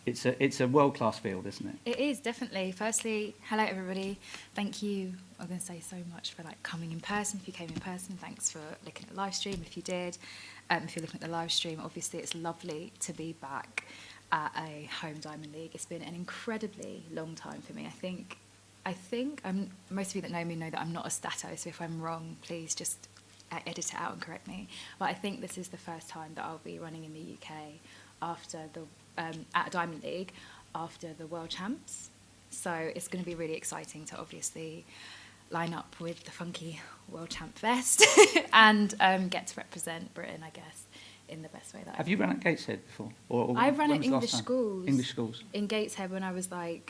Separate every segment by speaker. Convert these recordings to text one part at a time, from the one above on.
Speaker 1: It's a world-class field, isn't it?
Speaker 2: It is, definitely. Firstly, hello everybody. Thank you, I'm going to say so much for coming in person. If you came in person, thanks for looking at the live stream. If you did, if you're looking at the live stream, obviously it's lovely to be back at a home Diamond League. It's been an incredibly long time for me. I think most of you that know me know that I'm not a stato, so if I'm wrong, please just edit it out and correct me. But I think this is the first time that I'll be running in the UK after at a Diamond League after the World Champs. So it's going to be really exciting to obviously line up with the funky World Champ vest and get to represent Britain, I guess, in the best way that
Speaker 1: Have you run at Gateshead before?
Speaker 2: I've run
Speaker 1: when
Speaker 2: at
Speaker 1: was the last
Speaker 2: English
Speaker 1: time?
Speaker 2: schools.
Speaker 1: English schools.
Speaker 2: In Gateshead when I was I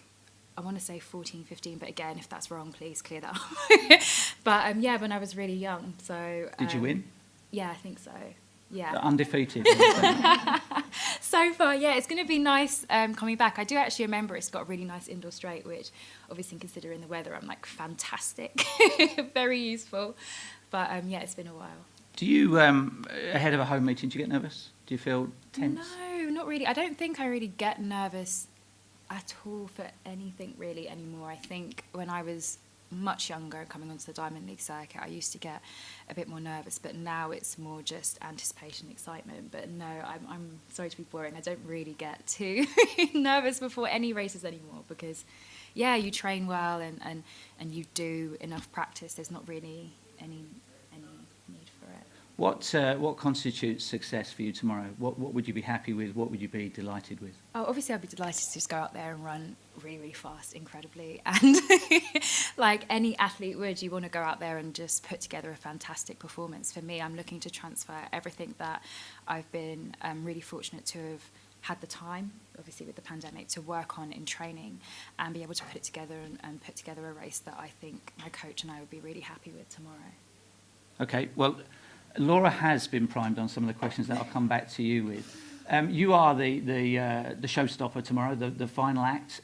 Speaker 2: want to say 14, 15, but again, if that's wrong, please clear that up. But yeah, when I was really young. So
Speaker 1: Did you win?
Speaker 2: Yeah, I think so. Yeah.
Speaker 1: Undefeated.
Speaker 2: So far, yeah, it's going to be nice coming back. I do actually remember it's got a really nice indoor straight, which obviously considering the weather, I'm fantastic, very useful. But yeah, it's been a while.
Speaker 1: Do you, ahead of a home meeting, do you get nervous? Do you feel tense?
Speaker 2: No, not really. I don't think I really get nervous at all for anything really anymore. I think when I was much younger coming onto the Diamond League circuit, I used to get a bit more nervous, but now it's more just anticipation, excitement. But no, I'm sorry to be boring, I don't really get too nervous before any races anymore, because yeah, you train well and you do enough practice. There's not really any need for it.
Speaker 1: What constitutes success for you tomorrow? What would you be happy with? What would you be delighted with?
Speaker 2: Oh, obviously I'd be delighted to just go out there and run really, really fast, incredibly. And like any athlete would, you want to go out there and just put together a fantastic performance. For me, I'm looking to transfer everything that I've been really fortunate to have had the time, obviously with the pandemic, to work on in training and be able to put it together and put together a race that I think my coach and I would be really happy with tomorrow.
Speaker 1: Okay, well, Laura has been primed on some of the questions that I'll come back to you with. You are the showstopper tomorrow, the final act.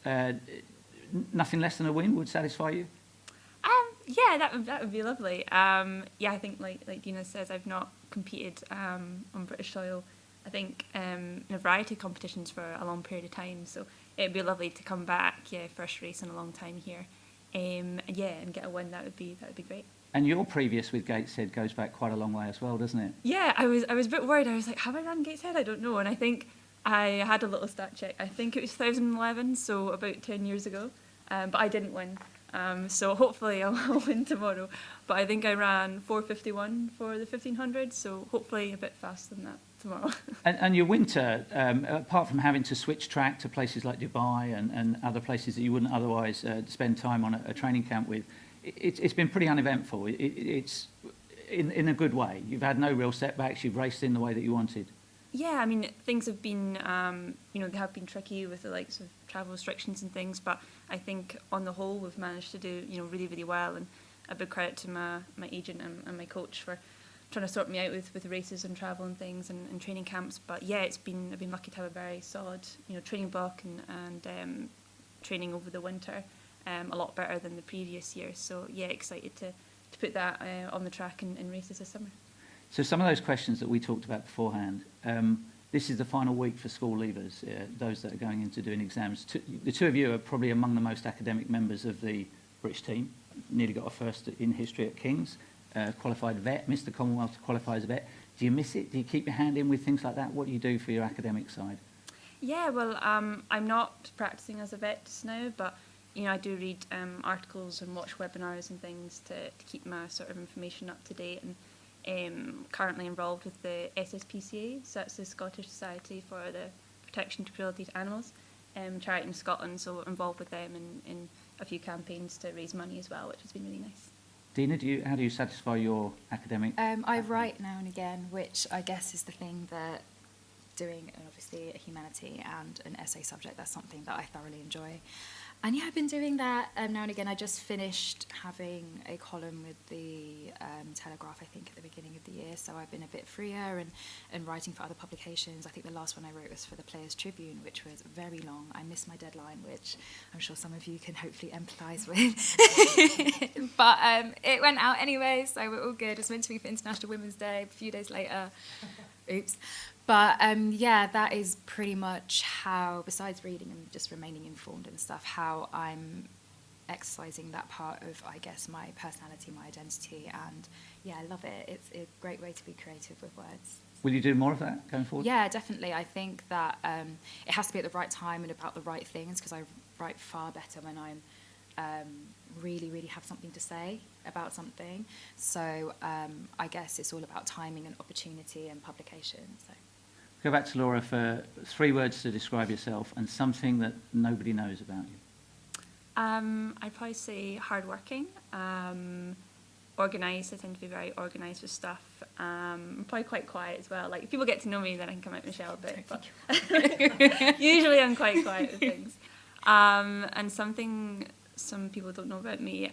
Speaker 1: Nothing less than a win would satisfy you?
Speaker 3: Yeah, that would be lovely. Yeah, I think like Dina says, I've not competed on British soil, I think, in a variety of competitions for a long period of time. So it'd be lovely to come back, yeah, first race in a long time here. And get a win. That would be great.
Speaker 1: And your previous with Gateshead goes back quite a long way as well, doesn't it?
Speaker 3: Yeah, I was a bit worried. I was like, have I run Gateshead? I don't know. And I think I had a little stat check. I think it was 2011, so about 10 years ago. But I didn't win. So hopefully I'll win tomorrow. But I think I ran 4:51 for the 1500, so hopefully a bit faster than that tomorrow.
Speaker 1: And your winter, apart from having to switch track to places like Dubai and other places that you wouldn't otherwise spend time on a training camp with, it's been pretty uneventful. It's in a good way. You've had no real setbacks. You've raced in the way that you wanted.
Speaker 3: Yeah, I mean, things have been, they have been tricky with the likes of travel restrictions and things, but I think on the whole we've managed to do, really, really well, and a big credit to my agent and my coach for trying to sort me out with races and travel and things and training camps. But yeah, I've been lucky to have a very solid, training block and training over the winter, a lot better than the previous year. So yeah, excited to put that on the track in races this summer.
Speaker 1: So some of those questions that we talked about beforehand, this is the final week for school leavers, those that are going into doing exams. The two of you are probably among the most academic members of the British team. Nearly got a first in history at King's, qualified vet, Mr. Commonwealth to qualify as a vet. Do you miss it? Do you keep your hand in with things like that? What do you do for your academic side?
Speaker 3: Yeah, well, I'm not practicing as a vet just now, but I do read articles and watch webinars and things to keep my sort of information up to date, and currently involved with the SSPCA, so that's the Scottish Society for the Protection to Cruelty to Animals, charity in Scotland, so involved with them in a few campaigns to raise money as well, which has been really nice.
Speaker 1: Dina, how do you satisfy your academic?
Speaker 2: I write now and again, which I guess is the thing that doing, obviously, a humanity and an essay subject, that's something that I thoroughly enjoy. And yeah, I've been doing that now and again. I just finished having a column with the Telegraph, I think, at the beginning of the year, so I've been a bit freer and writing for other publications. I think the last one I wrote was for the Players' Tribune, which was very long. I missed my deadline, which I'm sure some of you can hopefully empathise with. But it went out anyway, so we're all good. It's meant to be for International Women's Day a few days later. Oops. But yeah, that is pretty much how, besides reading and just remaining informed and stuff, how I'm exercising that part of, I guess, my personality, my identity. And yeah, I love it. It's a great way to be creative with words.
Speaker 1: Will you do more of that going forward?
Speaker 2: Yeah, definitely. I think that it has to be at the right time and about the right things, because I write far better when I'm really, really have something to say about something. So I guess it's all about timing and opportunity and publication. So.
Speaker 1: Go back to Laura for 3 words to describe yourself and something that nobody knows about you.
Speaker 3: I'd probably say hardworking, organised. I tend to be very organised with stuff. I'm probably quite quiet as well. Like, if people get to know me, then I can come out my shell a bit. But usually I'm quite quiet with things. And something some people don't know about me,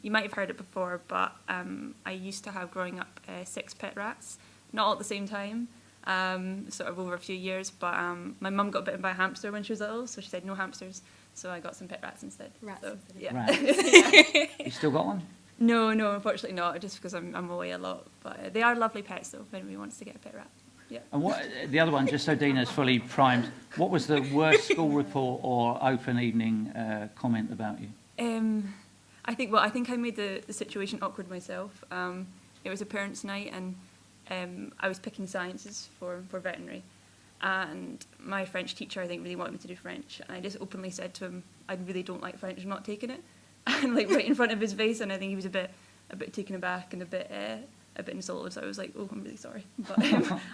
Speaker 3: you might have heard it before, but I used to have, growing up, 6 pet rats. Not all at the same time. Sort of over a few years, but my mum got bitten by a hamster when she was little, so she said no hamsters, so I got some pet rats instead.
Speaker 2: Rats
Speaker 3: so,
Speaker 2: instead of
Speaker 3: yeah.
Speaker 1: Rats. You still got one?
Speaker 3: No, unfortunately not, just because I'm away a lot. But they are lovely pets, though, if anybody wants to get a pet rat. Yeah.
Speaker 1: And what the other one, just so Dina's fully primed, what was the worst school report or open evening comment about you?
Speaker 3: I think I made the situation awkward myself. It was a parents' night, and I was picking sciences for veterinary, and my French teacher, I think, really wanted me to do French, and I just openly said to him, I really don't like French, I'm not taking it, and like right in front of his face, and I think he was a bit taken aback and a bit insulted, so I was like, oh, I'm really sorry, but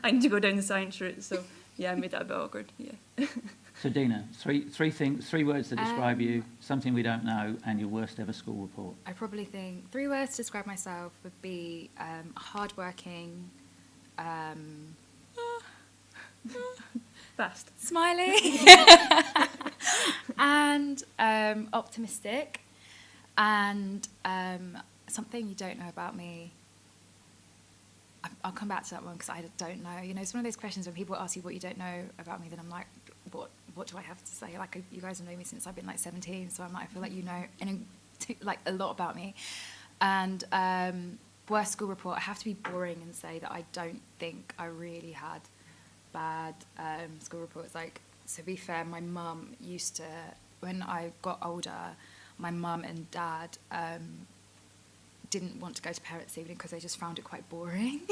Speaker 3: I need to go down the science route, so yeah, I made that a bit awkward, yeah. So
Speaker 1: Dina, 3 words that describe you, something we don't know, and your worst ever school report.
Speaker 2: I probably think 3 words to describe myself would be hardworking,
Speaker 3: fast,
Speaker 2: smiling, and optimistic, and something you don't know about me. I'll come back to that one because I don't know. You know, it's one of those questions when people ask you what you don't know about me, then I'm like, what do I have to say? Like, you guys have known me since I've been like 17, so I'm like, I feel like you know like a lot about me. And worst school report, I have to be boring and say that I don't think I really had bad school reports. Like, to be fair, my mum used to, when I got older, my mum and dad didn't want to go to parents' evening because they just found it quite boring.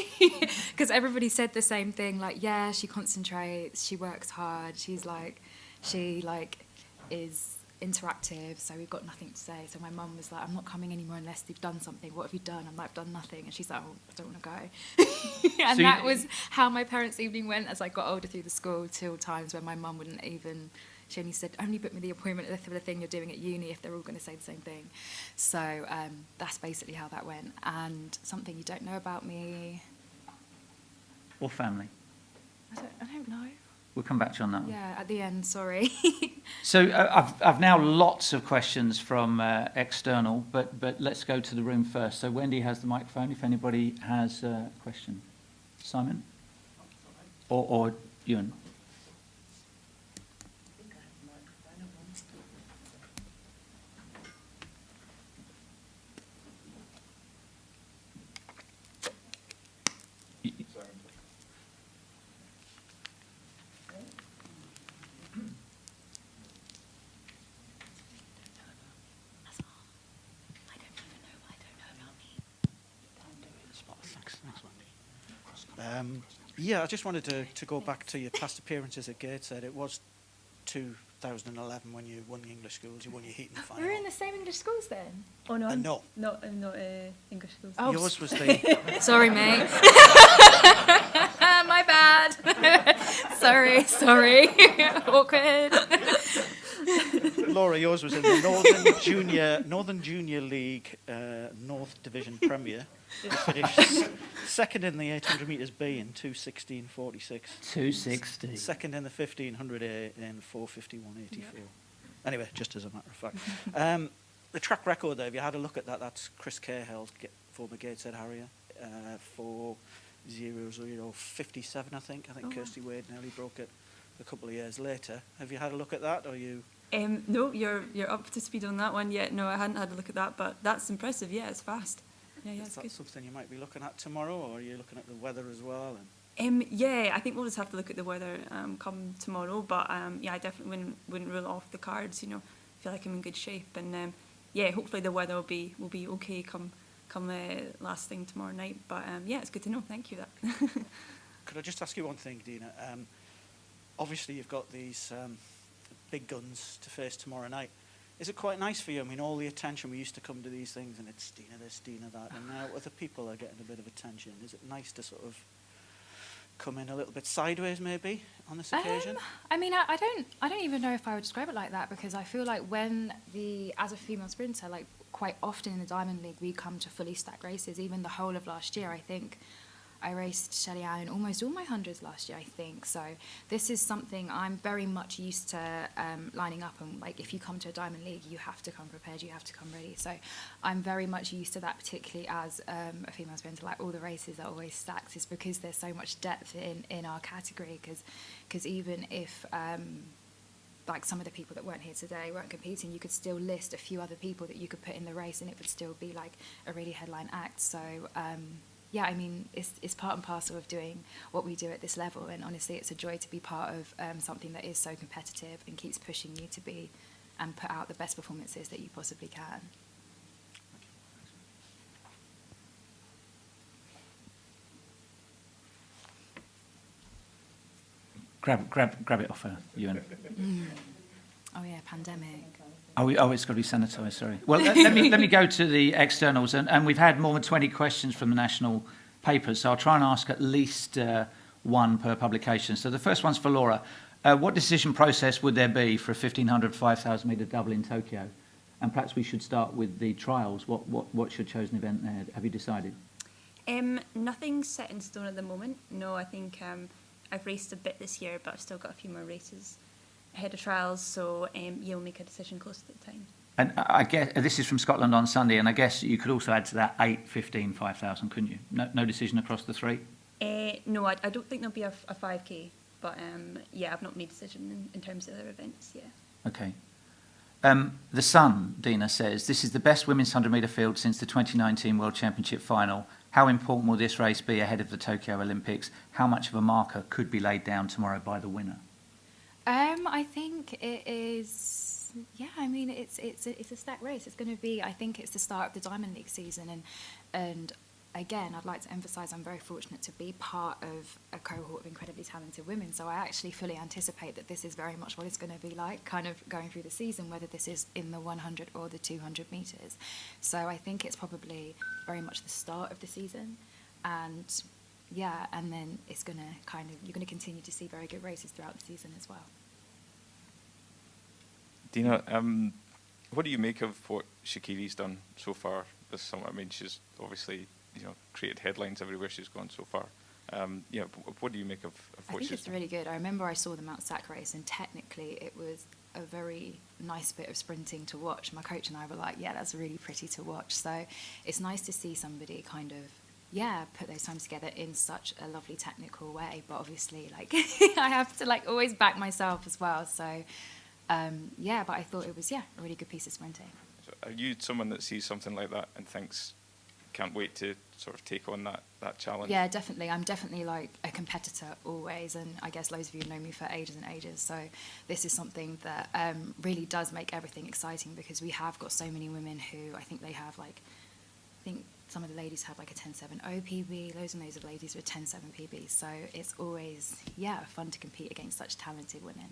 Speaker 2: Because everybody said the same thing, like, yeah, she concentrates, she works hard, she is interactive, so we've got nothing to say. So my mum was like, I'm not coming anymore unless you've done something. What have you done? I'm like, I've done nothing. And she's like, oh, I don't want to go. And so that was how my parents' evening went as I got older through the school, till times when my mum wouldn't even, she only said, only book me the appointment for the thing you're doing at uni if they're all going to say the same thing. So that's basically how that went. And something you don't know about me.
Speaker 1: Or family.
Speaker 2: I don't know.
Speaker 1: We'll come back to you on that one.
Speaker 2: Yeah, at the end, sorry.
Speaker 1: So I've now lots of questions from external, but let's go to the room first. So Wendy has the microphone if anybody has a question. Simon? Or Ewan?
Speaker 4: Yeah, I just wanted to go back to your past appearances at Gateshead. It was 2011 when you won the English schools. You won your Heaton final.
Speaker 2: We were in the same English schools then?
Speaker 3: Oh, no.
Speaker 4: No.
Speaker 3: Not English schools.
Speaker 2: Oh,
Speaker 4: yours was the...
Speaker 2: Sorry, mate. My bad. Sorry. Awkward.
Speaker 4: Laura, yours was in the Northern Junior League North Division Premier. You finished second in the 800 metres B in 2:16.46.
Speaker 1: 2:60.
Speaker 4: Second in the 1500 A in 4:51.84. Yeah. Anyway, just as a matter of fact. The track record there, if you had a look at that, that's Chris Cahill's former Gateshead Harrier, 4:00:57, I think. I think Kirsty Wade nearly broke it a couple of years later. Have you had a look at that, or you?
Speaker 3: No, you're up to speed on that one yet. No, I hadn't had a look at that, but that's impressive. Yeah, it's fast. Yeah,
Speaker 4: Is
Speaker 3: it's
Speaker 4: that
Speaker 3: good.
Speaker 4: something you might be looking at tomorrow, or are you looking at the weather as well? And
Speaker 3: Yeah, I think we'll just have to look at the weather come tomorrow. But yeah, I definitely wouldn't rule off the cards. You know, feel like I'm in good shape, and yeah, hopefully the weather will be okay come last thing tomorrow night. But yeah, it's good to know. Thank you. That.
Speaker 4: Could I just ask you one thing, Dina? Obviously, you've got these big guns to face tomorrow night. Is it quite nice for you? I mean, all the attention, we used to come to these things and it's Dina this, Dina that, and now other people are getting a bit of attention. Is it nice to sort of come in a little bit sideways, maybe, on this occasion?
Speaker 2: I mean, I don't even know if I would describe it like that, because I feel like as a female sprinter, like quite often in the Diamond League, we come to fully stacked races. Even the whole of last year, I think I raced Shelley Ann in almost all my hundreds last year, I think. So this is something I'm very much used to lining up, and like if you come to a Diamond League, you have to come prepared, you have to come ready. So I'm very much used to that, particularly as a female sprinter. Like all the races are always stacked, is because there's so much depth in our category. Because even if like some of the people that weren't here today weren't competing, you could still list a few other people that you could put in the race, and it would still be like a really headline act. So yeah, I mean, it's part and parcel of doing what we do at this level, and honestly, it's a joy to be part of something that is so competitive and keeps pushing you to be and put out the best performances that you possibly can.
Speaker 1: Grab it off her, Ewan.
Speaker 2: Oh yeah, pandemic.
Speaker 1: Oh, it's got to be sanitised, sorry. Well, let me go to the externals, and we've had more than 20 questions from the national papers, so I'll try and ask at least one per publication. So the first one's for Laura. What decision process would there be for a 1,500, 5,000 metre double in Tokyo? And perhaps we should start with the trials. What's your chosen event there? Have you decided?
Speaker 3: Nothing's set in stone at the moment. No, I think I've raced a bit this year, but I've still got a few more races ahead of trials, so you'll make a decision close to the time.
Speaker 1: And I guess this is from Scotland on Sunday, and I guess you could also add to that 8, 15, 5,000, couldn't you? No decision across the three?
Speaker 3: No, I don't think there'll be a 5K, but yeah, I've not made a decision in terms of other events, yeah.
Speaker 1: Okay. The Sun, Dina says, this is the best women's 100 metre field since the 2019 World Championship final. How important will this race be ahead of the Tokyo Olympics? How much of a marker could be laid down tomorrow by the winner?
Speaker 2: I think it is. Yeah, I mean it's a stacked race. It's going to be. I think it's the start of the Diamond League season, and again, I'd like to emphasise I'm very fortunate to be part of a cohort of incredibly talented women. So I actually fully anticipate that this is very much what it's going to be like, kind of going through the season, whether this is in the 100 or the 200 metres. So I think it's probably very much the start of the season, and yeah, and then it's going to you're going to continue to see very good races throughout the season as well.
Speaker 5: Dina, what do you make of what Shaqiri's done so far this summer? I mean, she's obviously, created headlines everywhere she's gone so far. What do you make of what she's done?
Speaker 2: I think it's really good. I remember I saw the Mount Sac race, and technically it was a very nice bit of sprinting to watch. My coach and I were like, yeah, that's really pretty to watch. So it's nice to see somebody kind of put those times together in such a lovely technical way. But obviously, I have to always back myself as well. So but I thought it was a really good piece of sprinting.
Speaker 5: So are you someone that sees something like that and thinks, can't wait to sort of take on that challenge?
Speaker 2: Yeah, definitely. I'm definitely a competitor always, and I guess loads of you know me for ages and ages. So this is something that really does make everything exciting, because we have got so many women who I think they have I think some of the ladies have a 10.7 PB, loads and loads of ladies with 10.7 PB. So it's always, fun to compete against such talented women.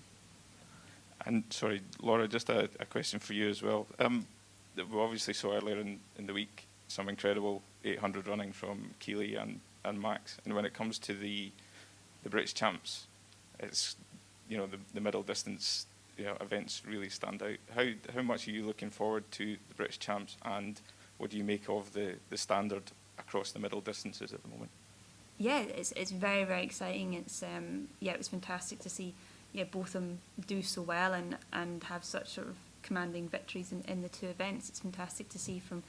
Speaker 5: And sorry, Laura, just a question for you as well. We obviously saw earlier in the week some incredible 800 running from Keely and Max. And when it comes to the British champs, it's, the middle distance events really stand out. How much are you looking forward to the British champs, and what do you make of the standard across the middle distances at the moment?
Speaker 3: Yeah, it's very, very exciting. It's it was fantastic to see both of them do so well and have such sort of commanding victories in the two events. It's fantastic to see from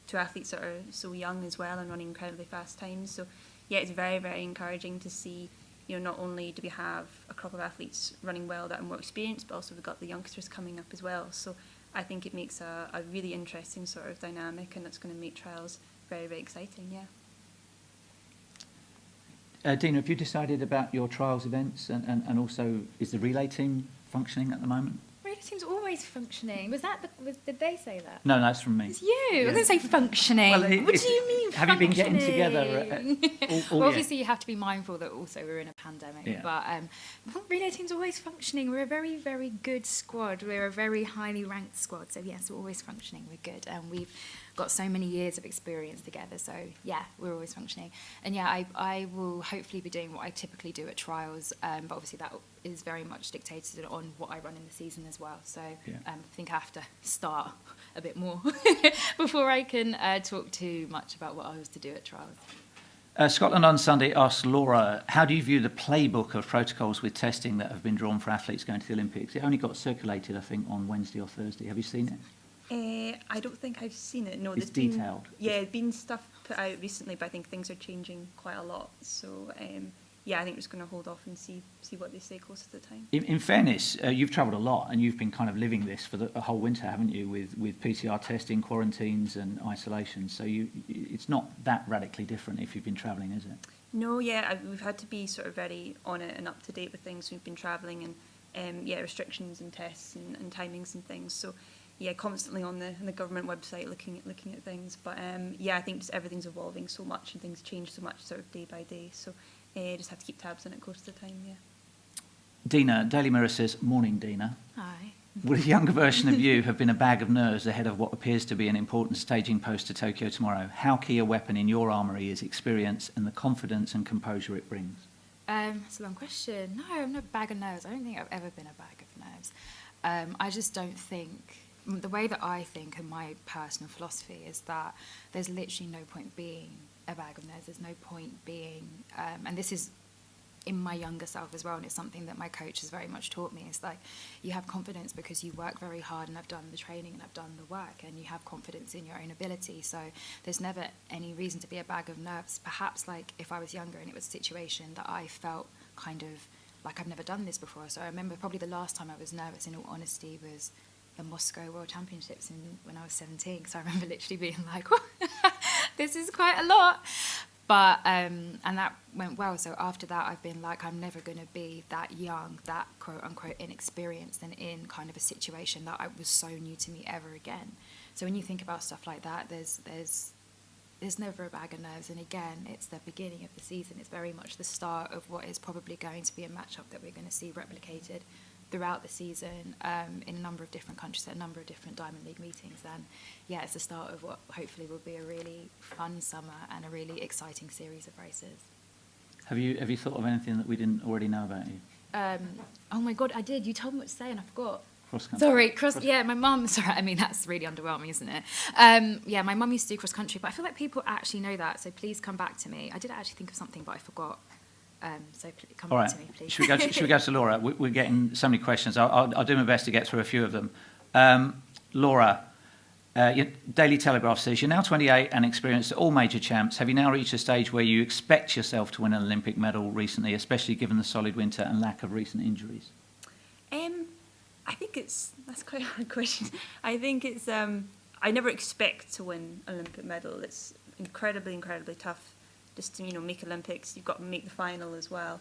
Speaker 3: two athletes that are so young as well and running incredibly fast times. So yeah, it's very, very encouraging to see, not only do we have a crop of athletes running well that are more experienced, but also we've got the youngsters coming up as well. So I think it makes a really interesting sort of dynamic, and it's going to make trials very, very exciting, yeah.
Speaker 1: Dina, have you decided about your trials events and also is the relay team functioning at the moment?
Speaker 2: Relay team's always functioning. Did they say that?
Speaker 1: No, that's from me.
Speaker 2: It's you. I was going to say functioning.
Speaker 1: Well,
Speaker 2: what do you mean
Speaker 1: have you been getting together?
Speaker 2: Well, obviously, you have to be mindful that also we're in a pandemic.
Speaker 1: Yeah.
Speaker 2: But relay team's always functioning. We're a very, very good squad. We're a very highly ranked squad. So, yes, we're always functioning. We're good. And we've got so many years of experience together. So, yeah, we're always functioning. And, yeah, I will hopefully be doing what I typically do at trials. But obviously, that is very much dictated on what I run in the season as well. So, I think I have to start a bit more before I can talk too much about what I was to do at trials.
Speaker 1: Scotland on Sunday asked Laura, how do you view the playbook of protocols with testing that have been drawn for athletes going to the Olympics? It only got circulated, I think, on Wednesday or Thursday. Have you seen it?
Speaker 3: I don't think I've seen it. No,
Speaker 1: It's
Speaker 3: there's
Speaker 1: detailed.
Speaker 3: There's been stuff put out recently, but I think things are changing quite a lot. So, I think we're just going to hold off and see what they say closer to the time.
Speaker 1: In fairness, you've travelled a lot and you've been kind of living this for the whole winter, haven't you, with PCR testing, quarantines and isolation. So it's not that radically different if you've been travelling, is it?
Speaker 3: No, we've had to be sort of very on it and up to date with things. We've been travelling and restrictions and tests and timings and things. So, constantly on the government website looking at things. But I think just everything's evolving so much and things change so much sort of day by day. So just have to keep tabs on it close to the time. Yeah.
Speaker 1: Dina, Daily Mirror says, morning, Dina.
Speaker 2: Hi.
Speaker 1: Would a younger version of you have been a bag of nerves ahead of what appears to be an important staging post to Tokyo tomorrow? How key a weapon in your armoury is experience and the confidence and composure it brings?
Speaker 2: It's a long question. No, I'm not a bag of nerves. I don't think I've ever been a bag of nerves. I just don't think... The way that I think and my personal philosophy is that there's literally no point being a bag of nerves. There's no point being... and this is in my younger self as well, and it's something that my coach has very much taught me. It's like you have confidence because you work very hard and I've done the training and I've done the work, and you have confidence in your own ability. So there's never any reason to be a bag of nerves. Perhaps like if I was younger and it was a situation that I felt kind of like I've never done this before. So I remember probably the last time I was nervous, in all honesty, was the Moscow World Championships when I was 17. Because I remember literally being like, this is quite a lot. But, and that went well. So after that, I've been like, I'm never going to be that young, that quote unquote inexperienced and in kind of a situation that was so new to me ever again. So when you think about stuff like that, there's never a bag of nerves. And again, it's the beginning of the season. It's very much the start of what is probably going to be a matchup that we're going to see replicated throughout the season in a number of different countries at a number of different Diamond League meetings. And yeah, it's the start of what hopefully will be a really fun summer and a really exciting series of races.
Speaker 1: Have you thought of anything that we didn't already know about you?
Speaker 2: Oh my God, I did. You told me what to say and I forgot.
Speaker 1: Cross country.
Speaker 2: Sorry, yeah, my mum, sorry, I mean, that's really underwhelming, isn't it? Yeah, my mum used to do cross country, but I feel like people actually know that, so please come back to me. I did actually think of something, but I forgot. So come
Speaker 1: All
Speaker 2: back
Speaker 1: right.
Speaker 2: to me, please.
Speaker 1: Should we go to Laura? We're getting so many questions. I'll do my best to get through a few of them. Laura, your Daily Telegraph says, you're now 28 and experienced at all major champs. Have you now reached a stage where you expect yourself to win an Olympic medal recently, especially given the solid winter and lack of recent injuries?
Speaker 3: I think that's quite a hard question. I think it's, I never expect to win an Olympic medal. It's incredibly, incredibly tough just to, make Olympics. You've got to make the final as well.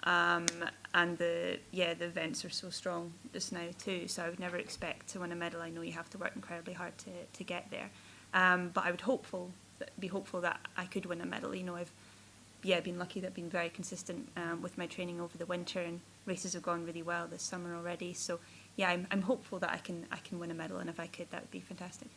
Speaker 3: And the events are so strong just now too. So I would never expect to win a medal. I know you have to work incredibly hard to get there. But I would be hopeful that I could win a medal. I've been lucky that I've been very consistent with my training over the winter, and races have gone really well this summer already. So yeah, I'm hopeful that I can win a medal, and if I could, that would be fantastic.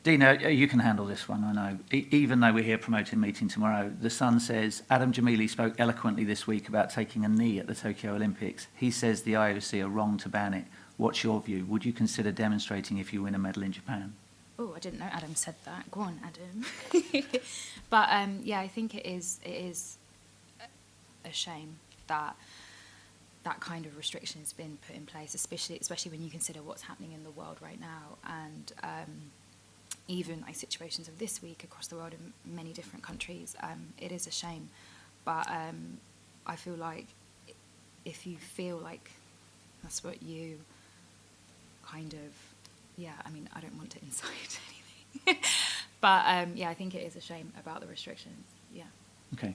Speaker 1: Dina, you can handle this one, I know. Even though we're here promoting meeting tomorrow, The Sun says, Adam Jamili spoke eloquently this week about taking a knee at the Tokyo Olympics. He says the IOC are wrong to ban it. What's your view? Would you consider demonstrating if you win a medal in Japan?
Speaker 2: Oh, I didn't know Adam said that. Go on, Adam. But I think it is a shame that that kind of restriction has been put in place, especially when you consider what's happening in the world right now, and even like situations of this week across the world in many different countries. It is a shame, but I feel like if you feel like that's what you kind of, I don't want to incite anything, but I think it is a shame about the restrictions. Yeah.
Speaker 1: Okay.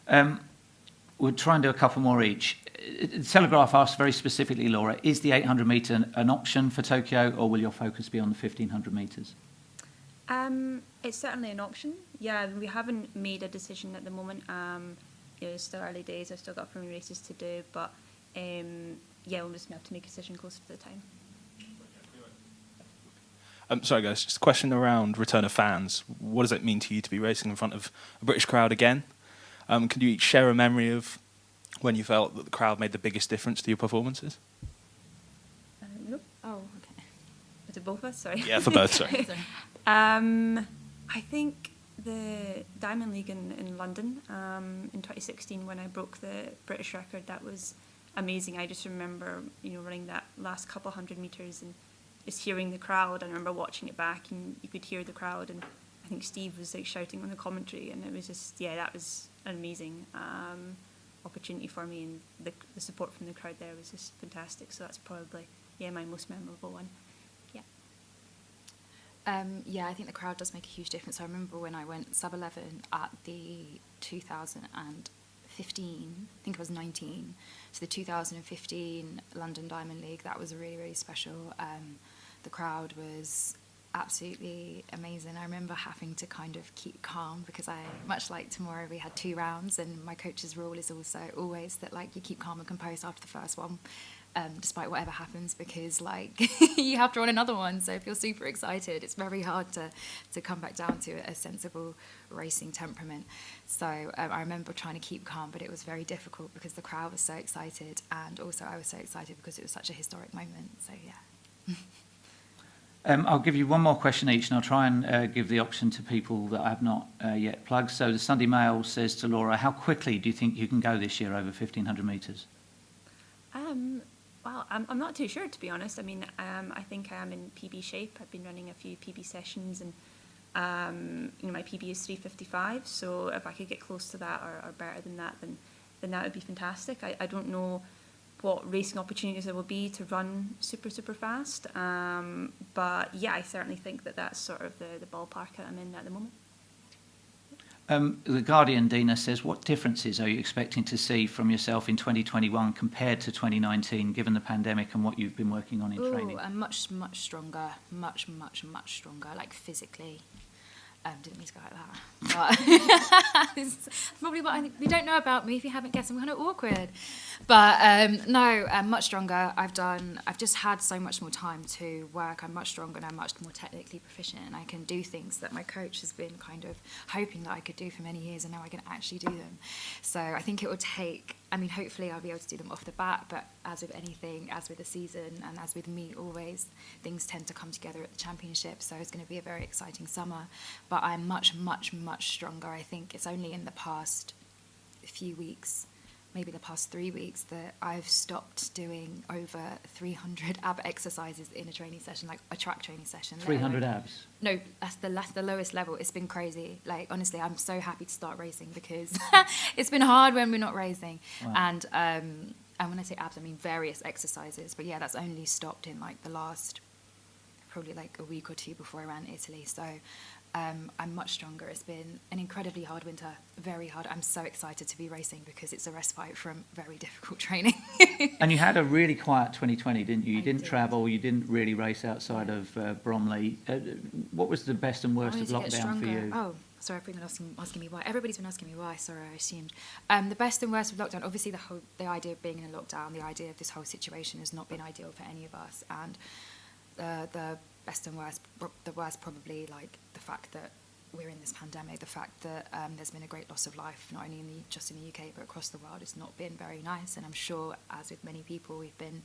Speaker 1: We'll try and do a couple more each. The Telegraph asked very specifically, Laura, is the 800 metre an option for Tokyo, or will your focus be on the 1500 metres?
Speaker 3: It's certainly an option. Yeah, we haven't made a decision at the moment. It's still early days. I've still got a few races to do, but we'll just have to make a decision closer to the time.
Speaker 6: Sorry guys, just a question around return of fans. What does it mean to you to be racing in front of a British crowd again? Can you each share a memory of when you felt that the crowd made the biggest difference to your performances?
Speaker 3: Nope. Oh, okay. Was it both of us? Sorry.
Speaker 6: Yeah, for both, sorry.
Speaker 3: I think the Diamond League in London in 2016, when I broke the British record, that was amazing. I just remember, running that last couple 100 metres and just hearing the crowd. I remember watching it back, and you could hear the crowd, and I think Steve was like shouting on the commentary, and it was just, that was an amazing opportunity for me, and the support from the crowd there was just fantastic. So that's probably my most memorable one.
Speaker 2: I think the crowd does make a huge difference. I remember when I went sub-11 at the 2015, I think I was 19, so the 2015 London Diamond League, that was really, really special. The crowd was absolutely amazing. I remember having to kind of keep calm because much like tomorrow, we had 2 rounds, and my coach's rule is also always that you keep calm and composed after the first one. Despite whatever happens, because you have to run another one. So if you're super excited, it's very hard to come back down to a sensible racing temperament. So I remember trying to keep calm, but it was very difficult because the crowd was so excited, and also I was so excited because it was such a historic moment. So
Speaker 1: I'll give you one more question each, and I'll try and give the option to people that I have not yet plugged. So the Sunday Mail says to Laura, how quickly do you think you can go this year over 1500 metres?
Speaker 3: Well, I'm not too sure, to be honest. I mean, I think I am in PB shape. I've been running a few PB sessions, and my PB is 3:55. So if I could get close to that or better than that, then that would be fantastic. I don't know what racing opportunities there will be to run super, super fast. But I certainly think that's sort of the ballpark that I'm in at the moment.
Speaker 1: The Guardian, Dina, says, what differences are you expecting to see from yourself in 2021 compared to 2019, given the pandemic and what you've been working on in training?
Speaker 2: I'm much, much stronger, much, much, much stronger, physically. Didn't mean to go like that. But it's probably what I think you don't know about me. If you haven't guessed, I'm kind of awkward. But no, I'm much stronger. I've just had so much more time to work. I'm much stronger and I'm much more technically proficient. And I can do things that my coach has been kind of hoping that I could do for many years, and now I can actually do them. So I think it will take, hopefully I'll be able to do them off the bat, but as with anything, as with the season and as with me always, things tend to come together at the championship. So it's going to be a very exciting summer. But I'm much, much, much stronger. I think it's only in the past few weeks, maybe the past 3 weeks, that I've stopped doing over 300 ab exercises in a training session, a track training session.
Speaker 1: 300 abs?
Speaker 2: No, that's the lowest level. It's been crazy. Honestly, I'm so happy to start racing because it's been hard when we're not racing. Wow. And when I say abs, I mean various exercises. But that's only stopped in the last probably a week or 2 before I ran Italy. So I'm much stronger. It's been an incredibly hard winter, very hard. I'm so excited to be racing because it's a respite from very difficult training.
Speaker 1: And you had a really quiet 2020, didn't you? You didn't travel, you didn't really race outside of Bromley. What was the best and worst of lockdown for you?
Speaker 2: Oh, sorry, I've been asking me why. Everybody's been asking me why, sorry, I assumed. The best and worst of lockdown, obviously the idea of being in a lockdown, the idea of this whole situation has not been ideal for any of us. And the best and worst, the worst probably the fact that we're in this pandemic, the fact that there's been a great loss of life, not only just in the UK but across the world. It's not been very nice, and I'm sure, as with many people, we've been,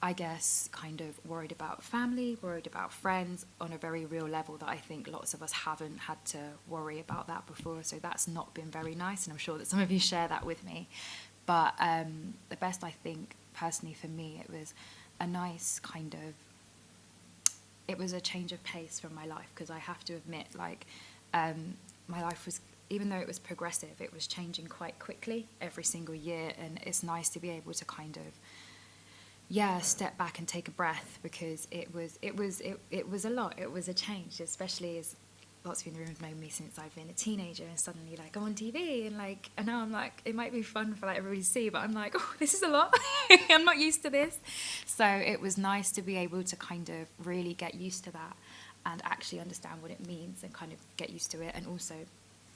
Speaker 2: I guess, kind of worried about family, worried about friends on a very real level that I think lots of us haven't had to worry about that before. So that's not been very nice, and I'm sure that some of you share that with me. But the best, I think, personally for me, it was a nice kind of, it was a change of pace from my life, because I have to admit, my life was, even though it was progressive, it was changing quite quickly every single year, and it's nice to be able to kind of, step back and take a breath, because it was a lot. It was a change, especially as lots of you in the room have known me since I've been a teenager, and suddenly like I'm on TV and now I'm like, it might be fun for like everybody to see, but I'm like, oh, this is a lot. I'm not used to this. So it was nice to be able to kind of really get used to that and actually understand what it means and kind of get used to it, and also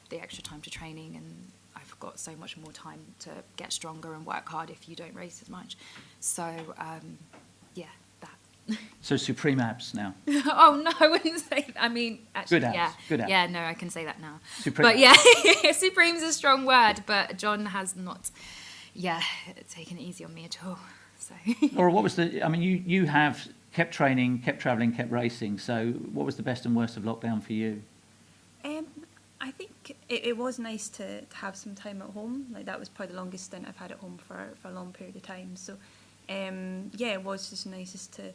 Speaker 2: the extra time to training, and I've got so much more time to get stronger and work hard if you don't race as much. So yeah, that.
Speaker 1: So supreme abs now.
Speaker 2: Oh no, I wouldn't say that. I mean, actually,
Speaker 1: Good abs,
Speaker 2: yeah,
Speaker 1: good abs.
Speaker 2: yeah, no, I can say that now.
Speaker 1: Supreme
Speaker 2: But yeah, supreme's a strong word, but John has not, taken it easy on me at all. So.
Speaker 1: Laura, what was the? I mean, you have kept training, kept travelling, kept racing. So what was the best and worst of lockdown for you?
Speaker 3: I think it was nice to have some time at home. Like, that was probably the longest stint I've had at home for a long period of time. So, it was just nice just to,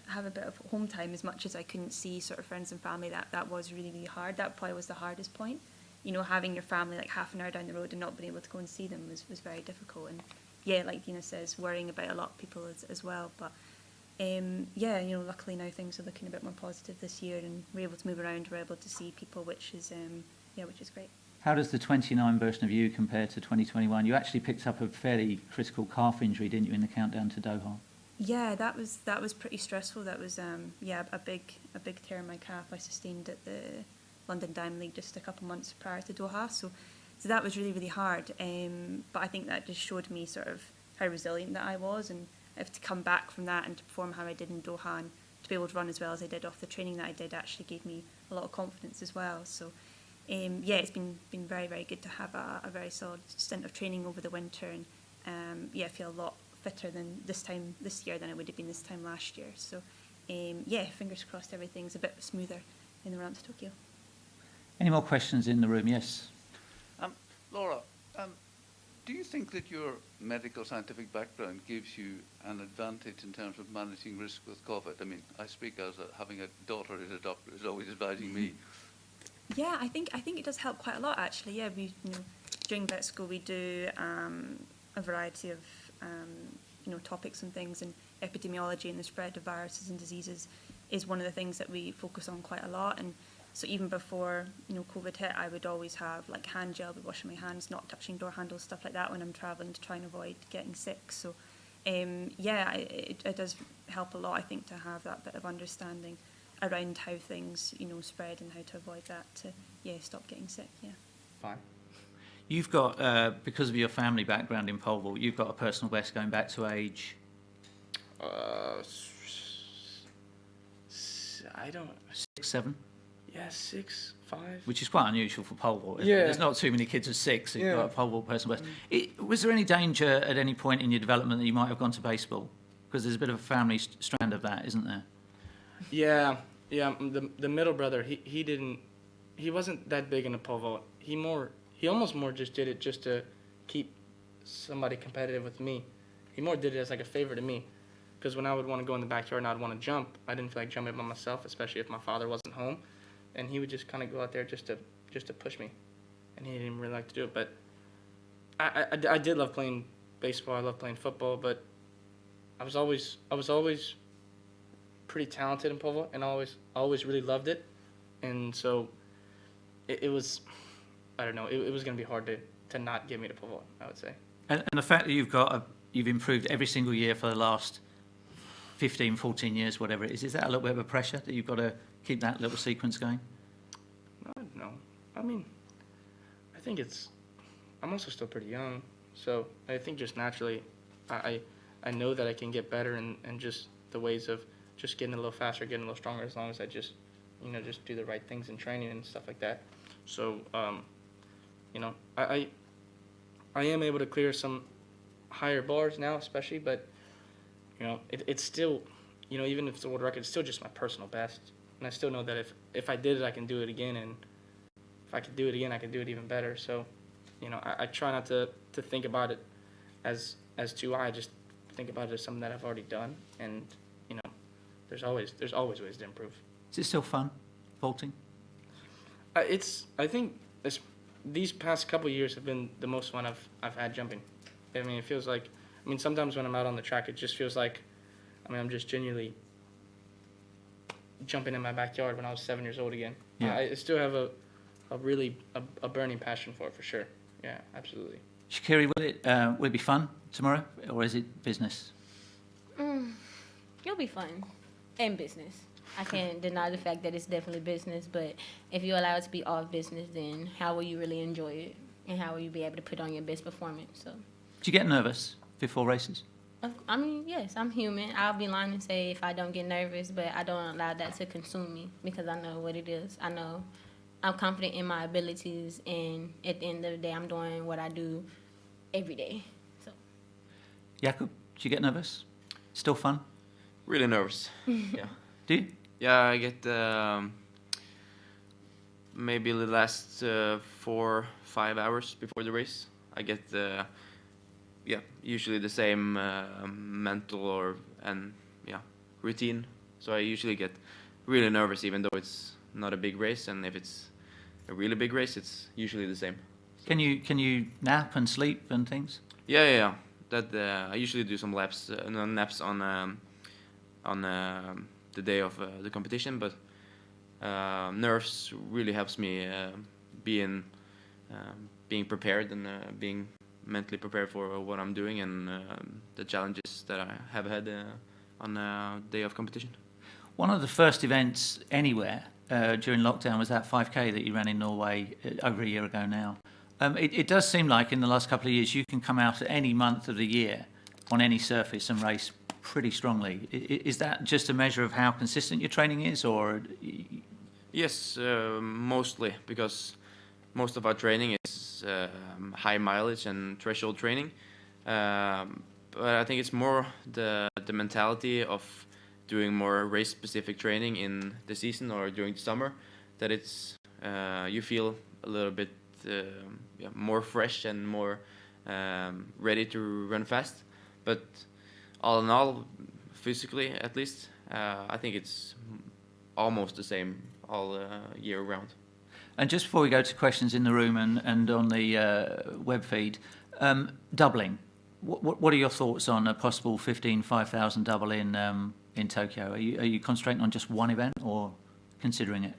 Speaker 3: have a bit of home time. As much as I couldn't see sort of friends and family, that was really, really hard. That probably was the hardest point. You know, having your family like half an hour down the road and not being able to go and see them was very difficult. And like Dina says, worrying about a lot of people as well. But luckily now things are looking a bit more positive this year, and we're able to move around, we're able to see people, which is great.
Speaker 1: How does the 29 version of you compare to 2021? You actually picked up a fairly critical calf injury, didn't you, in the countdown to Doha?
Speaker 3: Yeah, that was pretty stressful. That was a big tear in my calf I sustained at the London Diamond League just a couple months prior to Doha. So that was really, really hard. But I think that just showed me sort of how resilient that I was, and to come back from that and to perform how I did in Doha, and to be able to run as well as I did off the training that I did, actually gave me a lot of confidence as well. So it's been very, very good to have a very solid stint of training over the winter, and I feel a lot fitter than this year than I would have been this time last year. So fingers crossed everything's a bit smoother in the run up to Tokyo.
Speaker 1: Any more questions in the room? Yes.
Speaker 7: Laura, do you think that your medical scientific background gives you an advantage in terms of managing risk with COVID? I mean, I speak as having a daughter who's a doctor who's always advising me.
Speaker 3: Yeah, I think it does help quite a lot, actually. Yeah, during vet school we do a variety of topics and things, and epidemiology and the spread of viruses and diseases is one of the things that we focus on quite a lot. And so even before COVID hit, I would always have like hand gel, be washing my hands, not touching door handles, stuff like that when I'm traveling, to try and avoid getting sick. So it does help a lot, I think, to have that bit of understanding around how things spread and how to avoid that, to stop getting sick.
Speaker 6: Fine.
Speaker 1: You've got, because of your family background in pole vault, you've got a personal best going back to age.
Speaker 8: I don't.
Speaker 1: 6, 7.
Speaker 8: Yeah, 6, 5.
Speaker 1: Which is quite unusual for pole vault.
Speaker 8: Yeah.
Speaker 1: There's not too many kids of 6 who've
Speaker 8: Yeah.
Speaker 1: got a pole vault personal best. Was there any danger at any point in your development that you might have gone to baseball? Because there's a bit of a family strand of that, isn't there?
Speaker 8: Yeah. The middle brother, he wasn't that big in the pole vault. He almost more just did it just to keep somebody competitive with me. He more did it as like a favor to me. Because when I would want to go in the backyard and I'd want to jump, I didn't feel like jumping by myself, especially if my father wasn't home. And he would just kind of go out there just to push me. And he didn't really like to do it. But I did love playing baseball. I love playing football. But I was always pretty talented in pole vault, and I always really loved it. And so it was, I don't know, it was going to be hard to not give me the pole vault, I would say.
Speaker 1: And the fact that you've improved every single year for the last 15, 14 years, whatever it is that a little bit of a pressure that you've got to keep that little sequence going?
Speaker 8: No. I mean, I think I'm also still pretty young, so I think just naturally I know that I can get better, and just the ways of just getting a little faster, getting a little stronger, as long as I just do the right things in training and stuff like that. So, I am able to clear some higher bars now, especially, but it's still, even if it's a world record, it's still just my personal best. And I still know that if I did it, I can do it again. And if I could do it again, I can do it even better. So, I try not to think about it as too high. I just think about it as something that I've already done. And, there's always ways to improve.
Speaker 1: Is it still fun, vaulting?
Speaker 8: I think these past couple years have been the most fun I've had jumping. I mean, it feels like, sometimes when I'm out on the track, it just feels like, I'm just genuinely jumping in my backyard when I was 7 years old again.
Speaker 1: Yeah.
Speaker 8: I still have a really burning passion for it, for sure. Yeah, absolutely.
Speaker 1: Shaqiri, will it be fun tomorrow, or is it business?
Speaker 9: It'll be fun and business. I can't deny the fact that it's definitely business, but if you allow it to be all business, then how will you really enjoy it? And how will you be able to put on your best performance? So,
Speaker 1: Do you get nervous before races?
Speaker 9: I mean, yes, I'm human. I'll be lying and say if I don't get nervous, but I don't allow that to consume me because I know what it is. I know I'm confident in my abilities, and at the end of the day, I'm doing what I do every day. So,
Speaker 1: Jakob, do you get nervous? Still fun?
Speaker 10: Really nervous. Yeah.
Speaker 1: Do you?
Speaker 10: Yeah, I get maybe the last 4-5 hours before the race. I get usually the same mental routine. So I usually get really nervous, even though it's not a big race. And if it's a really big race, it's usually the same.
Speaker 1: Can you nap and sleep and things?
Speaker 10: Yeah. That I usually do some naps on the day of the competition, but nerves really helps me being prepared and being mentally prepared for what I'm doing and the challenges that I have had on the day of competition.
Speaker 1: One of the first events anywhere during lockdown was that 5K that you ran in Norway over a year ago now. It does seem like in the last couple of years you can come out at any month of the year on any surface and race pretty strongly. Is that just a measure of how consistent your training is, or?
Speaker 10: Yes, mostly, because most of our training is high mileage and threshold training. But I think it's more the mentality of doing more race-specific training in the season or during the summer that it's you feel a little bit more fresh and more ready to run fast. But all in all, physically at least, I think it's almost the same all year round.
Speaker 1: And just before we go to questions in the room and on the web feed, doubling. What are your thoughts on a possible 5,000 double in Tokyo? Are you concentrating on just one event or considering it?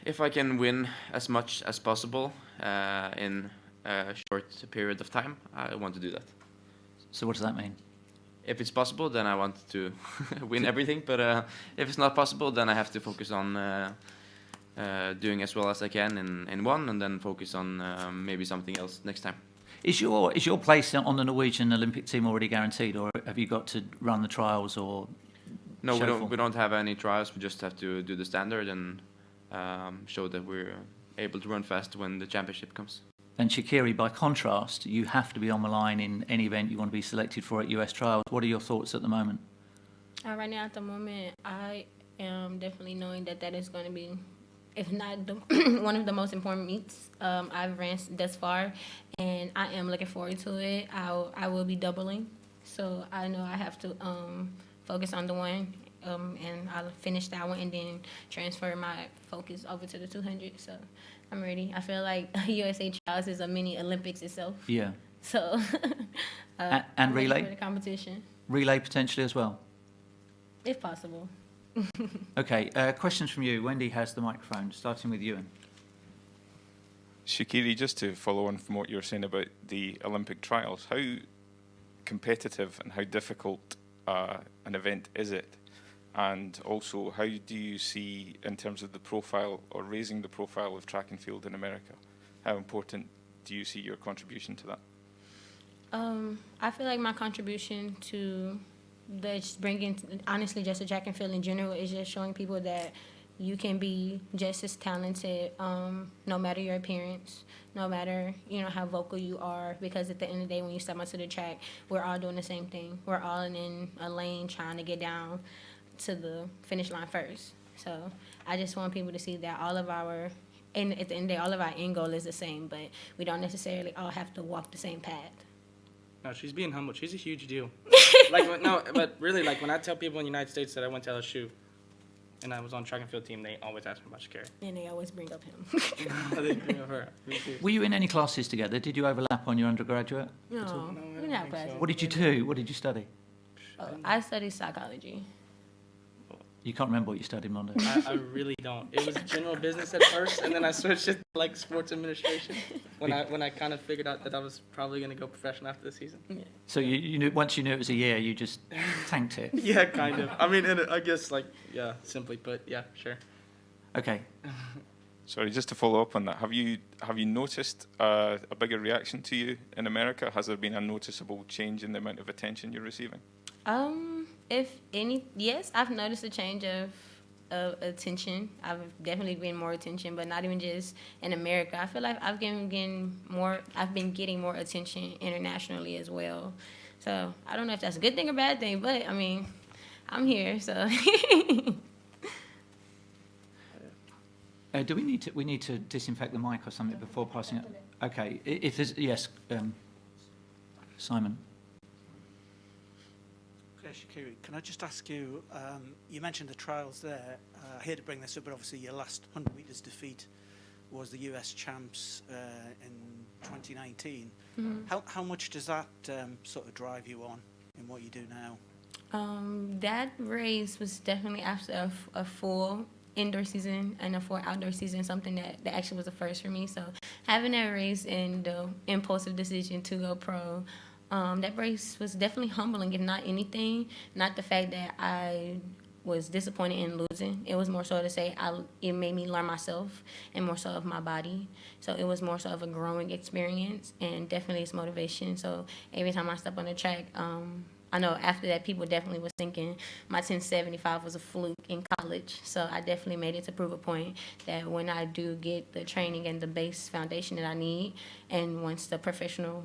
Speaker 10: If I can win as much as possible in a short period of time, I want to do that.
Speaker 1: So what does that mean?
Speaker 10: If it's possible, then I want to win everything. But if it's not possible, then I have to focus on doing as well as I can in one, and then focus on maybe something else next time.
Speaker 1: Is your place on the Norwegian Olympic team already guaranteed, or have you got to run the trials or?
Speaker 10: No, we don't have any trials. We just have to do the standard and show that we're able to run fast when the championship comes.
Speaker 1: And Shaqiri, by contrast, you have to be on the line in any event you want to be selected for at US trials. What are your thoughts at the moment?
Speaker 9: right now, at the moment, I am definitely knowing that is going to be, if not one of the most important meets I've ran thus far, and I am looking forward to it. I will be doubling, so I know I have to focus on the one, and I'll finish that one and then transfer my focus over to the 200. So I'm ready. I feel like USA Trials is a mini Olympics itself.
Speaker 1: Yeah.
Speaker 9: So
Speaker 1: and
Speaker 9: I'm ready
Speaker 1: relay?
Speaker 9: for the competition,
Speaker 1: Relay potentially as well.
Speaker 9: if possible.
Speaker 1: Okay, questions from you. Wendy has the microphone, starting with Ewan.
Speaker 5: Shaqiri, just to follow on from what you were saying about the Olympic trials, how competitive and how difficult an event is it? And also, how do you see, in terms of the profile or raising the profile of track and field in America, how important do you see your contribution to that?
Speaker 9: I feel like my contribution to honestly, just the track and field in general is just showing people that you can be just as talented, no matter your appearance, no matter, how vocal you are, because at the end of the day, when you step onto the track, we're all doing the same thing. We're all in a lane trying to get down to the finish line first. So I just want people to see that and at the end of the day, all of our end goal is the same, but we don't necessarily all have to walk the same path.
Speaker 8: No, she's being humble. She's a huge deal. But really, when I tell people in the United States that I went to LSU and I was on track and field team, they always ask me about Shaqiri.
Speaker 9: And they always bring up him.
Speaker 8: They bring up her.
Speaker 1: Were you in any classes together? Did you overlap on your undergraduate?
Speaker 9: No, we didn't have classes.
Speaker 1: What did you do? What did you study?
Speaker 9: I studied psychology.
Speaker 1: You can't remember what you studied, Mondo.
Speaker 8: I really don't. It was general business at first, and then I switched it to like sports administration when I kind of figured out that I was probably going to go professional after the season.
Speaker 1: So you knew, once you knew it was a year, you just tanked it.
Speaker 8: Yeah, kind of. I mean, I guess like, yeah, simply put, yeah, sure.
Speaker 1: Okay.
Speaker 5: Sorry, just to follow up on that, have you noticed a bigger reaction to you in America? Has there been a noticeable change in the amount of attention you're receiving?
Speaker 9: If any, yes, I've noticed a change of attention. I've definitely been more attention, but not even just in America. I feel like I've been getting more attention internationally as well. So I don't know if that's a good thing or bad thing, but I mean, I'm here, so.
Speaker 1: Do we need to disinfect the mic or something before passing it? Okay. If there's yes, Simon.
Speaker 4: Okay, Shaqiri, can I just ask you, you mentioned the trials there. I hate to bring this up, but obviously your last 100 metres defeat was the US champs in 2019. Mm-hmm. How much does that sort of drive you on in what you do now?
Speaker 9: That race was definitely after a full indoor season and a full outdoor season, something that actually was a first for me. So having that race and the impulsive decision to go pro, that race was definitely humbling, if not anything. Not the fact that I was disappointed in losing. It was more so to say it made me learn myself and more so of my body. So it was more so of a growing experience, and definitely it's motivation. So every time I step on the track, I know after that people definitely was thinking my 1075 was a fluke in college. So I definitely made it to prove a point that when I do get the training and the base foundation that I need, and once the professional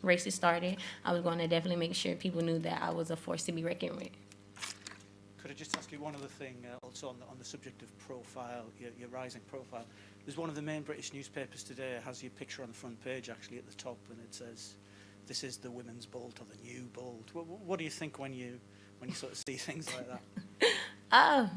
Speaker 9: races started, I was going to definitely make sure people knew that I was a force to be reckoned with.
Speaker 4: Could I just ask you one other thing, also on the subject of profile, your rising profile? There's one of the main British newspapers today has your picture on the front page, actually, at the top, and it says, "This is the women's Bolt," or the new Bolt. What do you think when you sort of see things like that?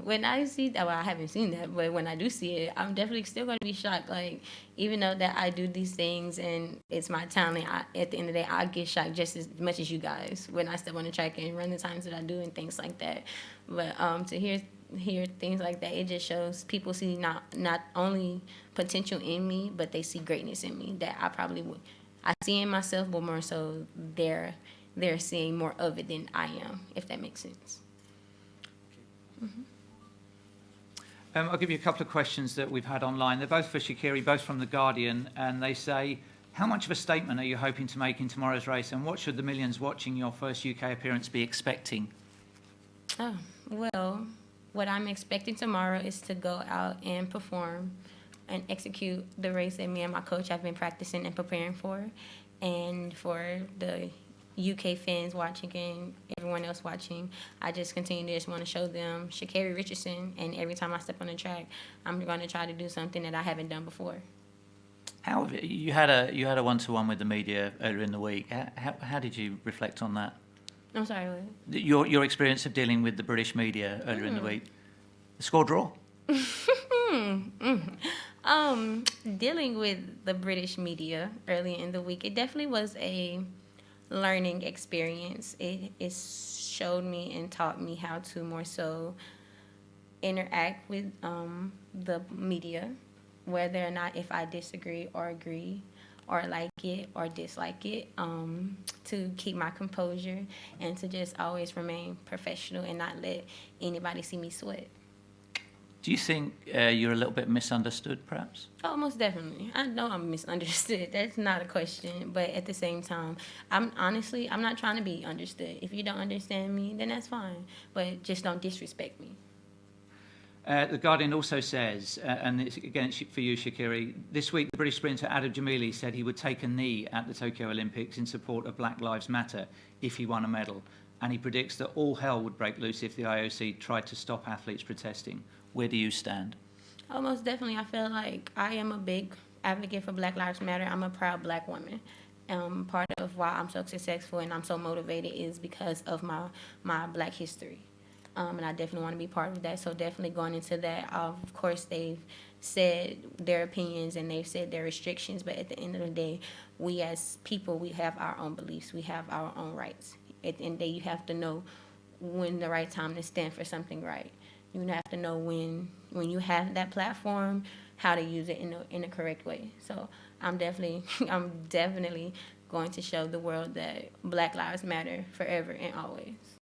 Speaker 9: When I see that, well, I haven't seen that, but when I do see it, I'm definitely still going to be shocked. Like, even though that I do these things and it's my talent, at the end of the day, I get shocked just as much as you guys when I step on the track and run the times that I do and things like that. But to hear things like that, it just shows people see not only potential in me, but they see greatness in me that I probably would. I see in myself, but more so they're seeing more of it than I am, if that makes sense. Mm-hmm.
Speaker 1: I'll give you a couple of questions that we've had online. They're both for Shaqiri, both from The Guardian, and they say, how much of a statement are you hoping to make in tomorrow's race, and what should the millions watching your first UK appearance be expecting?
Speaker 9: Oh, well, what I'm expecting tomorrow is to go out and perform and execute the race that me and my coach have been practicing and preparing for. And for the UK fans watching and everyone else watching, I just continue to just want to show them Sha'Carri Richardson, and every time I step on the track, I'm going to try to do something that I haven't done before.
Speaker 1: How you had a one-to-one with the media earlier in the week. How did you reflect on that?
Speaker 9: I'm sorry, what?
Speaker 1: Your experience of dealing with the British media earlier in the week. The score draw?
Speaker 9: Dealing with the British media early in the week, it definitely was a learning experience. It showed me and taught me how to more so interact with the media, whether or not if I disagree or agree or like it or dislike it, to keep my composure and to just always remain professional and not let anybody see me sweat.
Speaker 1: Do you think you're a little bit misunderstood, perhaps?
Speaker 9: Oh, most definitely. I know I'm misunderstood. That's not a question. But at the same time, I'm not trying to be understood. If you don't understand me, then that's fine. But just don't disrespect me.
Speaker 1: The Guardian also says, and it's for you, Sha'Carri, this week the British sprinter Adam Jamili said he would take a knee at the Tokyo Olympics in support of Black Lives Matter if he won a medal. And he predicts that all hell would break loose if the IOC tried to stop athletes protesting. Where do you stand?
Speaker 9: Oh, most definitely. I feel like I am a big advocate for Black Lives Matter. I'm a proud Black woman. Part of why I'm so successful and I'm so motivated is because of my Black history. And I definitely want to be part of that. So definitely going into that, of course, they've said their opinions and they've said their restrictions. But at the end of the day, we as people, we have our own beliefs. We have our own rights. At the end of the day, you have to know when the right time to stand for something right. You have to know when you have that platform, how to use it in a correct way. So I'm definitely going to show the world that Black Lives Matter forever and always.